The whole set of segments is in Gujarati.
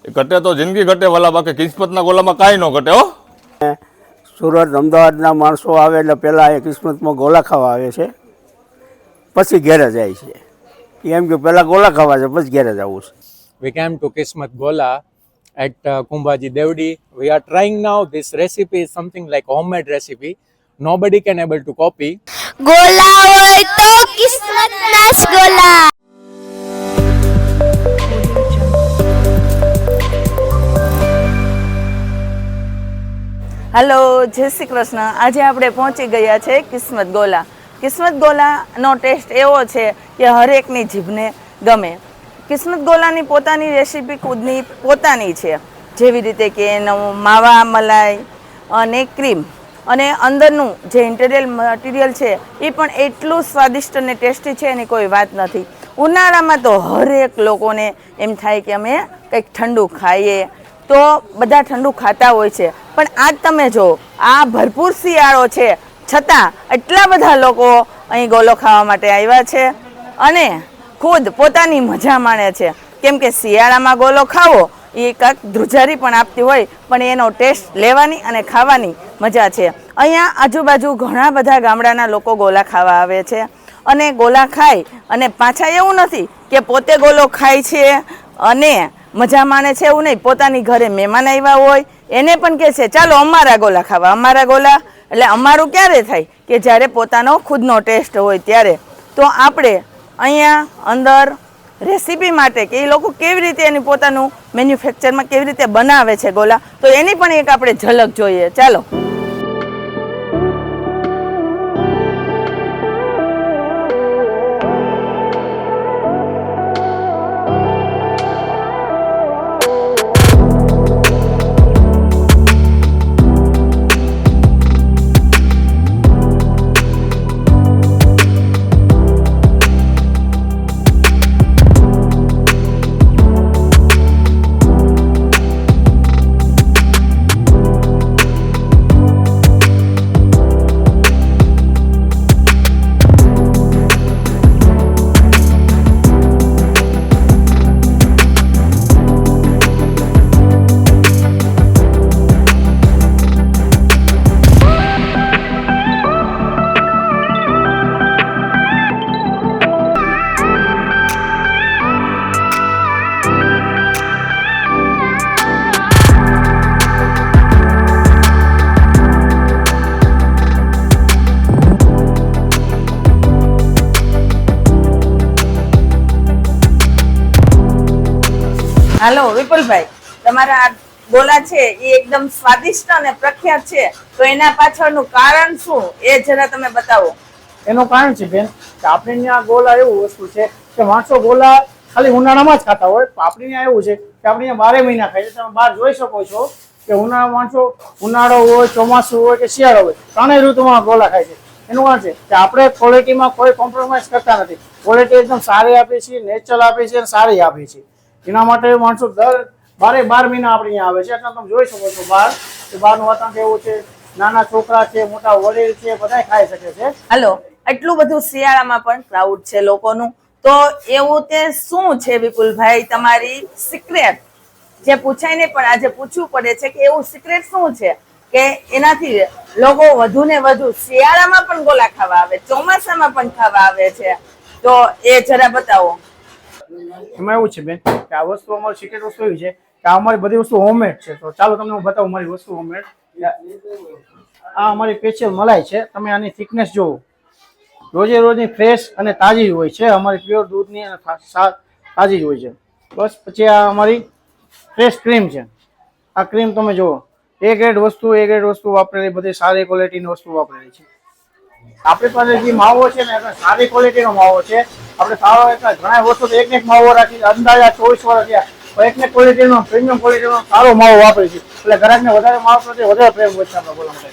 ઘટે તો જિંદગી ઘટે વાલા, બાકી કિસ્મતના ગોલામાં કાંઈ ન ઘટે હો. સુરત અમદાવાદના માણસો આવે એટલે પહેલાં એ કિસ્મતમાં ગોલા ખાવા આવે છે, પછી ઘેરે જાય છે. એમ કે પહેલાં ગોલા ખાવા છે, પછી ઘેરે જવું છે. We came to Kismet Gola at Kumbhaji Devdi. We are trying now. This recipe is something like homemade recipe. Nobody can able to copy. ગોલા હોય તો કિસ્મતના જ ગોલા. હેલો, જય શ્રી કૃષ્ણ. આજે આપણે પહોંચી ગયા છે કિસ્મત ગોલા. કિસ્મત ગોલાનો ટેસ્ટ એવો છે કે હરેકની જીભને ગમે. કિસ્મત ગોલાની પોતાની રેસીપી ખુદની પોતાની છે, જેવી રીતે કે એનું માવા, મલાઈ અને ક્રીમ અને અંદરનું જે ઇન્ટિરિયર મટીરિયલ છે એ પણ એટલું સ્વાદિષ્ટ અને ટેસ્ટી છે, એની કોઈ વાત નથી. ઉનાળામાં તો હરેક લોકોને એમ થાય કે અમે કંઈક ઠંડુ ખાઈએ, તો બધા ઠંડુ ખાતા હોય છે. પણ આજ તમે જો, આ ભરપૂર શિયાળો છે છતાં એટલા બધા લોકો અહીં ગોલો ખાવા માટે આવ્યા છે અને ખુદ પોતાની મજા માણે છે. કેમ કે શિયાળામાં ગોલો ખાવો એ કાંઈક ધ્રુજારી પણ આપતી હોય, પણ એનો ટેસ્ટ લેવાની અને ખાવાની મજા છે. અહીંયા આજુબાજુ ઘણા બધા ગામડાના લોકો ગોલા ખાવા આવે છે અને ગોલા ખાય અને પાછા એવું નથી કે પોતે ગોલો ખાય છે અને મજા માણે છે, એવું નહીં. પોતાની ઘરે મહેમાન આવ્યા હોય એને પણ કહે છે ચાલો અમારા ગોલા ખાવા. અમારા ગોલા એટલે અમારું ક્યારે થાય કે જ્યારે પોતાનો ખુદનો ટેસ્ટ હોય ત્યારે. તો આપણે અહીંયા અંદર રેસીપી માટે કે એ લોકો કેવી રીતે એની પોતાનું મેન્યુફેક્ચરમાં કેવી રીતે બનાવે છે ગોલા, તો એની પણ એક આપણે ઝલક જોઈએ. ચાલો. હાલો વિપુલભાઈ, તમારા આ ગોલા છે એ એકદમ સ્વાદિષ્ટ અને પ્રખ્યાત છે, તો એના પાછળનું કારણ શું એ જરા તમે બતાવો. એનું કારણ છે બેન કે આપણે ત્યાં ગોલા એવું વસ્તુ છે કે માણસો ગોલા ખાલી ઉનાળામાં જ ખાતા હોય. આપણે ત્યાં એવું છે કે આપણે ત્યાં 12 મહિના ખાઈએ. તમે બહાર જોઈ શકો છો કે ઉનાળા માણસો ઉનાળો હોય, ચોમાસું હોય કે શિયાળો હોય, ત્રણેય ઋતુમાં ગોલા ખાય છે. એનું કારણ છે કે આપણે ક્વોલિટીમાં કોઈ કોમ્પ્રોમાઇઝ કરતા નથી. ક્વોલિટી એકદમ સારી આપીએ છીએ, નેચરલ આપીએ છીએ અને સારી આપીએ છીએ. એના માટે માણસો દર 12 મહિના આપણે અહીંયા આવે છે. એટલે તમે જોઈ શકો છો બહારનું વાતાવરણ કેવું છે. નાના છોકરા છે, મોટા વડીલ છે, બધા ખાઈ શકે છે. હાલો, એટલું બધું શિયાળામાં પણ ક્રાઉડ છે લોકોનું, તો એવું તે શું છે વિપુલભાઈ તમારી સિક્રેટ જે પૂછાય ને પણ આજે પૂછવું પડે છે કે એવું સિક્રેટ શું છે કે એનાથી લોકો વધુ ને વધુ શિયાળામાં પણ ગોલા ખાવા આવે, ચોમાસામાં પણ ખાવા આવે છે, તો એ જરા બતાવો. એમાં એવું છે બેન કે આ વસ્તુ અમારી સિક્રેટ વસ્તુ એવી છે કે અમારી બધી વસ્તુ હોમમેડ છે. તો ચાલો તમને હું બતાવું મારી વસ્તુ હોમમેડ. આ અમારી સ્પેશિયલ મલાઈ છે. તમે આની થિકનેસ જોવો, રોજે રોજની ફ્રેશ અને તાજી હોય છે. અમારી પ્યોર દૂધની અને તાજી જ હોય છે. બસ પછી આ અમારી ફ્રેશ ક્રીમ છે. આ ક્રીમ તમે જુઓ, એ ગ્રેડ વસ્તુ વાપરેલી, બધી સારી ક્વોલિટીની વસ્તુ વાપરેલી છે. આપણી પાસે જે માવો છે ને એ સારી ક્વોલિટીનો માવો છે. આપણે સારો એટલે ઘણા વર્ષો તો એક માવો રાખી, અંદાજા 24 વર્ષ થયા, પણ એક ક્વોલિટીનો પ્રીમિયમ ક્વોલિટીનો સારો માવો વાપરે છે. એટલે ગ્રાહકને વધારે માવો પ્રત્યે વધારે પ્રેમ હોય છે આપણા ગોલા માટે.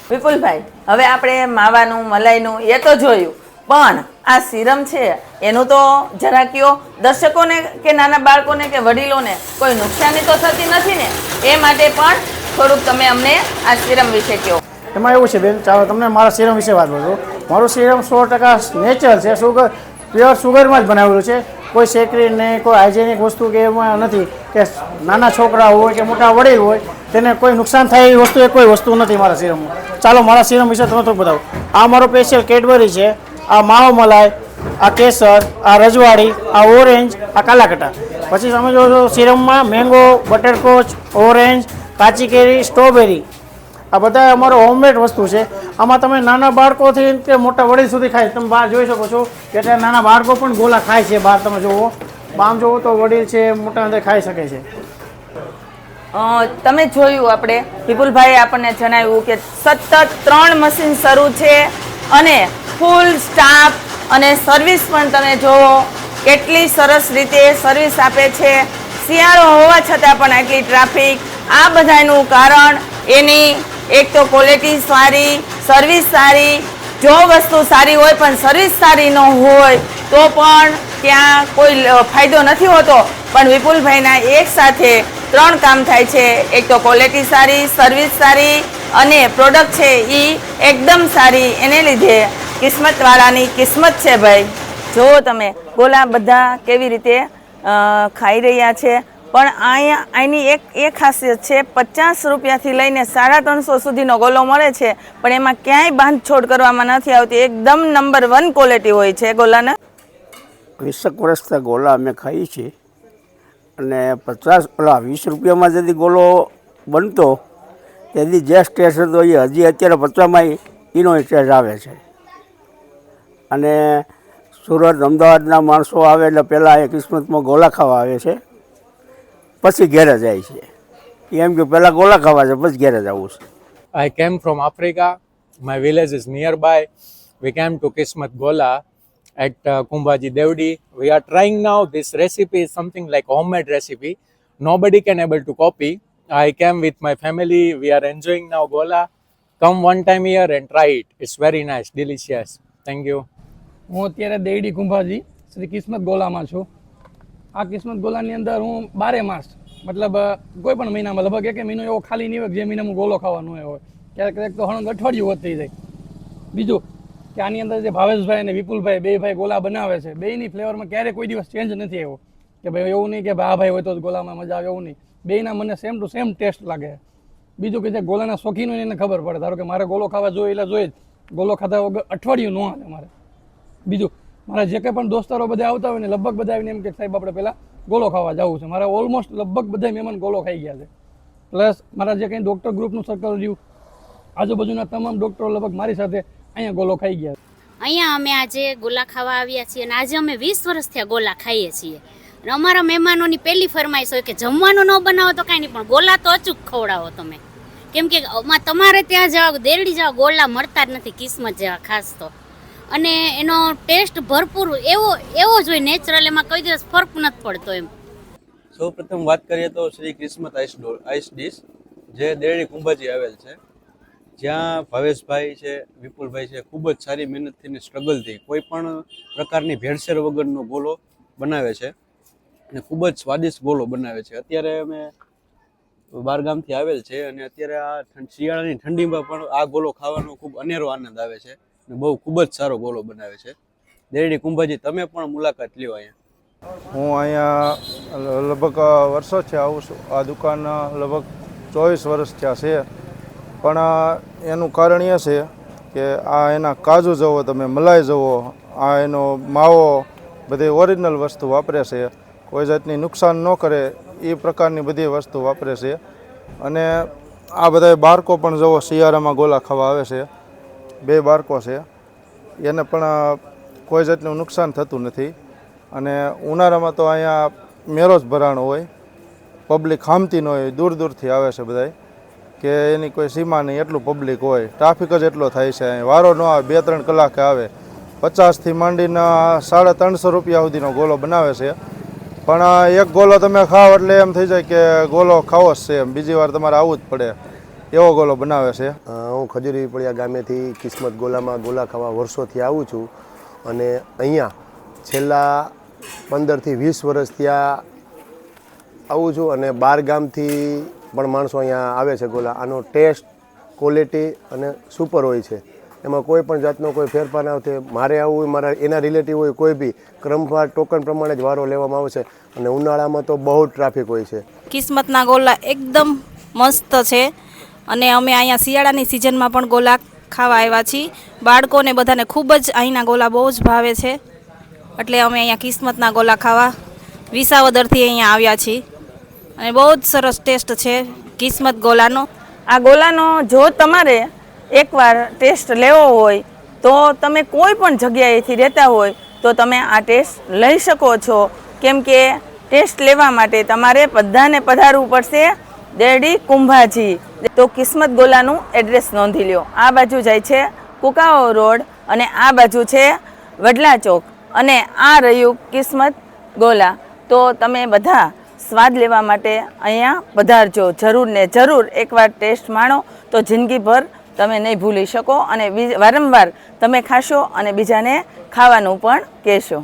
વિપુલભાઈ, હવે આપણે માવાનું, મલાઈનું એ તો જોયું, પણ આ સિરમ છે એનું તો જરા કયો, દર્શકોને કે નાના બાળકોને કે વડીલોને કોઈ નુકસાની તો થતી નથી ને, એ માટે પણ થોડુંક તમે અમને આ સિરમ વિશે કહો. એમાં એવું છે બેન, ચાલો તમને મારા સિરમ વિશે વાત કરું. મારું સિરમ 100% નેચરલ છે. પ્યોર સુગરમાં જ બનાવેલું છે. કોઈ સેકરી નહીં, કોઈ હાઇજેનિક વસ્તુ કે એમાં નથી કે નાના છોકરા હોય કે મોટા વડીલ હોય તેને કોઈ નુકસાન થાય એવી વસ્તુ એ કોઈ વસ્તુ નથી મારા સિરમમાં. ચાલો મારા સિરમ વિશે તમે તો બતાવો. આ મારો સ્પેશિયલ કેડબરી છે, આ માવો મલાઈ, આ કેસર, આ રજવાડી, આ ઓરેન્જ, આ કાલાકટા. પછી તમે જો સિરમમાં મેંગો, બટરકોચ, ઓરેન્જ, કાચી કેરી, સ્ટ્રોબેરી, આ બધા અમારો હોમમેડ વસ્તુ છે. આમાં તમે નાના બાળકોથી તે મોટા વડીલ સુધી ખાય. તમે બહાર જોઈ શકો છો કે અત્યારે નાના બાળકો પણ ગોલા ખાય છે. બહાર તમે જુઓ, આમ જુઓ તો વડીલ છે, મોટા અંદર ખાઈ શકે છે. તમે જોયું આપણે વિપુલભાઈએ આપણને જણાવ્યું કે સતત 3 મશીન શરૂ છે અને ફૂલ સ્ટાફ અને સર્વિસ પણ તમે જુઓ કેટલી સરસ રીતે સર્વિસ આપે છે. શિયાળો હોવા છતાં પણ આટલી ટ્રાફિક. આ બધાનું કારણ એની એક તો ક્વોલિટી સારી, સર્વિસ સારી. જો વસ્તુ સારી હોય પણ સર્વિસ સારી ન હોય તો પણ ત્યાં કોઈ ફાયદો નથી હોતો. પણ વિપુલભાઈના એક સાથે 3 કામ થાય છે. એક તો ક્વોલિટી સારી, સર્વિસ સારી અને પ્રોડક્ટ છે એ એકદમ સારી. એને લીધે કિસ્મતવાળાની કિસ્મત છે ભાઈ. જુઓ તમે ગોલા બધા કેવી રીતે ખાઈ રહ્યા છે. પણ અહીંયા અહીંની એ ખાસિયત છે, 50 રૂપિયાથી લઈને 350 સુધીનો ગોલો મળે છે, પણ એમાં ક્યાંય બાંધછોડ કરવામાં નથી આવતી. એકદમ નંબર 1 ક્વોલિટી હોય છે ગોલાના. 20 વર્ષથી ગોલા અમે ખાઈએ છીએ અને 20 રૂપિયામાં જેથી ગોલો બનતો તેથી જે ટેસ્ટ હતો એ હજી અત્યારે 50માં એનો ટેસ્ટ આવે છે. અને સુરત, અમદાવાદના માણસો આવે એટલે પહેલાં એ કિસ્મતમાં ગોલા ખાવા આવે છે, પછી ઘેરે જાય છે. એમ કે પહેલાં ગોલા ખાવા છે, પછી ઘેરે જવું છે. I came from Africa. My village is nearby. We came to Kismat Gola at Kumbaji Devdi. We are trying now. This recipe is something like homemade recipe. Nobody can able to copy. I came with my family. We are enjoying now Gola. Come one time here and try it. It's very nice, delicious. Thank you. હું અત્યારે દેવડી કુંભાજી શ્રી કિસ્મત ગોલામાં છું. આ કિસ્મત ગોલાની અંદર હું 12 માસ મતલબ કોઈ પણ મહિનામાં લગભગ એક મહિનો એવો ખાલી નહીં હોય જે મહિનામાં ગોલો ખાવાનો હોય. ક્યારેક ક્યારેક તો હણંગ અઠવાડિયું વધ થઈ જાય. બીજું કે આની અંદર જે ભાવેશભાઈ અને વિપુલભાઈ બે ભાઈ ગોલા બનાવે છે, બેયની ફ્લેવરમાં ક્યારેય કોઈ દિવસ ચેન્જ નથી આવ્યો. કે ભાઈ એવું નહીં કે આ ભાઈ હોય તો જ ગોલામાં મજા આવે, એવું નહીં. બેયના મને સેમ ટુ સેમ ટેસ્ટ લાગે. બીજું કે જે ગોલાના શોખીન હોય એને ખબર પડે. ધારો કે મારે ગોલો ખાવા જોઈએ એટલે જોઈએ જ, ગોલો ખાધા વગર અઠવાડિયું ન હાલે મારે. બીજું મારા જે કંઈ પણ દોસ્તારો બધા આવતા હોય ને લગભગ બધા આવીને એમ કે સાહેબ આપણે પહેલાં ગોલો ખાવા જવું છે. મારા ઓલમોસ્ટ લગભગ બધા મહેમાન ગોલો ખાઈ ગયા છે. પ્લસ મારા જે કંઈ ડૉક્ટર ગ્રુપનું સર્કલ રહ્યું, આજુબાજુના તમામ ડૉક્ટરો લગભગ મારી સાથે અહીંયા ગોલો ખાઈ ગયા. અહીંયા અમે આજે ગોલા ખાવા આવ્યા છીએ અને આજે અમે 20 વર્ષથી આ ગોલા ખાઈએ છીએ. અને અમારા મહેમાનોની પહેલી ફરમાઈશ હોય કે જમવાનું ન બનાવો તો કાંઈ નહીં, પણ ગોલા તો અચૂક ખવડાવો તમે. કેમ કે તમારે ત્યાં જવા દેરડી જવા ગોલા મળતા જ નથી, કિસ્મત જેવા ખાસ તો. અને એનો ટેસ્ટ ભરપૂર એવો જ હોય નેચરલ, એમાં કોઈ દિવસ ફરક નથી પડતો એમ. સૌ પ્રથમ વાત કરીએ તો શ્રી કિસ્મત આઈસ ડીશ જે દેરડી કુંભાજી આવેલ છે, જ્યાં ભાવેશભાઈ છે, વિપુલભાઈ છે, ખૂબ જ સારી મહેનતથી ને સ્ટ્રગલથી કોઈ પણ પ્રકારની ભેળસેળ વગરનો ગોલો બનાવે છે અને ખૂબ જ સ્વાદિષ્ટ ગોલો બનાવે છે. અત્યારે અમે બહારગામથી આવેલ છે અને અત્યારે આ શિયાળાની ઠંડીમાં પણ આ ગોલો ખાવાનો ખૂબ અનેરો આનંદ આવે છે અને બહુ ખૂબ જ સારો ગોલો બનાવે છે. દેરડી કુંભાજી તમે પણ મુલાકાત લ્યો અહીંયા. હું અહીંયા લગભગ વર્ષો છે આવું છું. આ દુકાન લગભગ 24 વર્ષ થયા છે. પણ એનું કારણ એ છે કે આ એના કાજુ જુઓ તમે, મલાઈ જુઓ, આ એનો માવો બધી ઓરિજિનલ વસ્તુ વાપરે છે. કોઈ જાતની નુકસાન ન કરે એ પ્રકારની બધી વસ્તુ વાપરે છે. અને આ બધા બાળકો પણ જુઓ શિયાળામાં ગોલા ખાવા આવે છે. 2 બાળકો છે, એને પણ કોઈ જાતનું નુકસાન થતું નથી. અને ઉનાળામાં તો અહીંયા મેળો જ ભરાણો હોય, પબ્લિક ખામતી ન હોય, દૂર દૂરથી આવે છે બધા, કે એની કોઈ સીમા નહીં, એટલું પબ્લિક હોય. ટ્રાફિક જ એટલો થાય છે અહીં, વારો ન આવે, 2-3 કલાકે આવે. 50થી માંડીને 350 રૂપિયા સુધીનો ગોલો બનાવે છે. પણ એક ગોલો તમે ખાઓ એટલે એમ થઈ જાય કે ગોલો ખાવો જ છે એમ, બીજી વાર તમારે આવવું જ પડે એવો ગોલો બનાવે છે. હું ખજૂરી પડિયા ગામેથી કિસ્મત ગોલામાં ગોલા ખાવા વર્ષોથી આવું છું અને અહીંયા છેલ્લા 15થી 20 વર્ષ ત્યાં આવું છું. અને બહાર ગામથી પણ માણસો અહીંયા આવે છે ગોલા. આનો ટેસ્ટ, ક્વોલિટી અને સુપર હોય છે. એમાં કોઈ પણ જાતનો કોઈ ફેરફાર ના થાય. મારે આવવું હોય, મારા એના રિલેટિવ હોય, કોઈ બી ક્રમવાર ટોકન પ્રમાણે જ વારો લેવામાં આવશે. અને ઉનાળામાં તો બહુ ટ્રાફિક હોય છે. કિસ્મતના ગોલા એકદમ મસ્ત છે અને અમે અહીંયા શિયાળાની સિઝનમાં પણ ગોલા ખાવા આવ્યા છીએ. બાળકોને બધાને ખૂબ જ અહીંના ગોલા બહુ જ ભાવે છે, એટલે અમે અહીંયા કિસ્મતના ગોલા ખાવા વિસાવદરથી અહીંયા આવ્યા છીએ અને બહુ જ સરસ ટેસ્ટ છે કિસ્મત ગોલાનો. આ ગોલાનો જો તમારે એકવાર ટેસ્ટ લેવો હોય તો તમે કોઈ પણ જગ્યાએથી રહેતા હોય તો તમે આ ટેસ્ટ લઈ શકો છો, કેમ કે ટેસ્ટ લેવા માટે તમારે બધાને પધારવું પડશે દેરડી કુંભાજી. તો કિસ્મત ગોલાનું એડ્રેસ નોંધી લ્યો. આ બાજુ જાય છે કુકાઓ રોડ અને આ બાજુ છે વડલા ચોક અને આ રહ્યું કિસ્મત ગોલા. તો તમે બધા સ્વાદ લેવા માટે અહીંયા પધારજો જરૂર ને જરૂર. એકવાર ટેસ્ટ માણો તો જિંદગીભર તમે નહીં ભૂલી શકો અને વારંવાર તમે ખાશો અને બીજાને ખાવાનું પણ કહેશો.